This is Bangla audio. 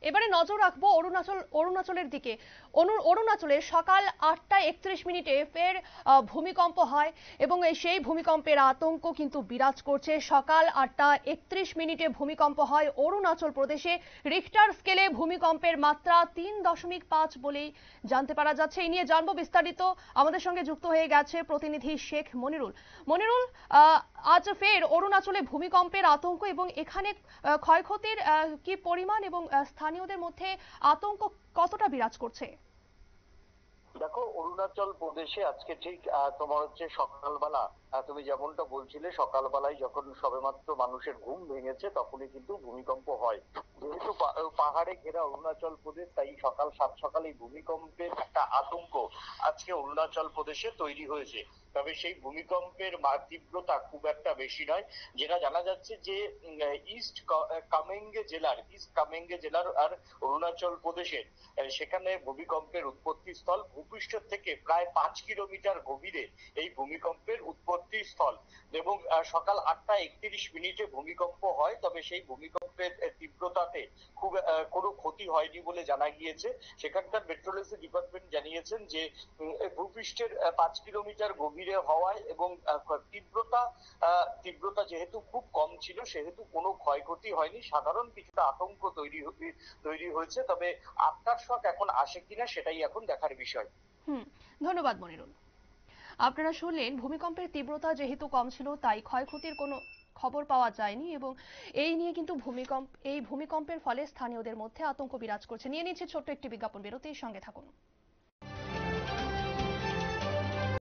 এবারে নজর রাখবো অরুণাচলের দিকে। অরুণাচলে সকাল 8টা 31 মিনিটে ফের ভূমিকম্প হয় এবং সেই ভূমিকম্পের আতঙ্ক কিন্তু বিরাজ করছে। সকাল 8টা 31 মিনিটে ভূমিকম্প হয় অরুণাচল প্রদেশে। রিক্টার স্কেলে ভূমিকম্পের মাত্রা 3.5 বলেই জানতে পারা যাচ্ছে। এই নিয়ে জানবো বিস্তারিত। আমাদের সঙ্গে যুক্ত হয়ে গেছে প্রতিনিধি শেখ মনিরুল। মনিরুল, আজ ফের অরুণাচলে ভূমিকম্পের আতঙ্ক এবং এখানে ক্ষয়ক্ষতির কি পরিমাণ এবং স্থানীয়দের মধ্যে আতঙ্ক কতটা বিরাজ করছে? দেখো, অরুণাচল প্রদেশে আজকে ঠিক তোমার হচ্ছে সকালবেলা, তুমি যেমনটা বলছিলে, সকালবেলায় যখন সবেমাত্র মানুষের ঘুম ভেঙেছে তখনই কিন্তু ভূমিকম্প হয়। যেহেতু পাহাড়ে ঘেরা অরুণাচল প্রদেশ, তাই সকাল সাত সকালেই ভূমিকম্পের একটা আতঙ্ক আজকে অরুণাচল প্রদেশে তৈরি হয়েছে। তবে সেই ভূমিকম্পের তীব্রতা খুব একটা বেশি নয়। যেটা জানা যাচ্ছে যে ইস্ট কামেঙ্গে জেলার আর অরুণাচল প্রদেশের সেখানে ভূমিকম্পের উৎপত্তি স্থল ভূপৃষ্ঠ থেকে প্রায় 5 কিলোমিটার গভীরে এই ভূমিকম্পের উৎপত্তি স্থল। এবং সকাল 8টা 31 মিনিটে ভূমিকম্প হয়। তবে সেই ভূমিকম্পের তীব্রতাতে খুব কোনো ক্ষতি হয়নি বলে জানা গিয়েছে। সেখানকার মেট্রোলজি ডিপার্টমেন্ট জানিয়েছেন যে ভূপৃষ্ঠের 5 কিলোমিটার গভীরে হওয়ায় এবং তীব্রতা যেহেতু খুব কম ছিল, সেহেতু কোনো ক্ষয়ক্ষতি হয়নি। সাধারণ কিছুটা আতঙ্ক তৈরি হয়েছে। তবে আফটার শক এখন আসে কিনা সেটাই এখন দেখার বিষয়। ধন্যবাদ মনিরুল। আপনারা শুনলেন, ভূমিকম্পের তীব্রতা যেহেতু কম ছিল তাই ক্ষয়ক্ষতির কোনো খবর পাওয়া যায়নি এবং এই নিয়ে কিন্তু ভূমিকম্পের ফলে স্থানীয়দের মধ্যে আতঙ্ক বিরাজ করছে। নিয়ে নিচ্ছে ছোট্ট একটি বিজ্ঞাপন বিরতির সঙ্গে থাকুন।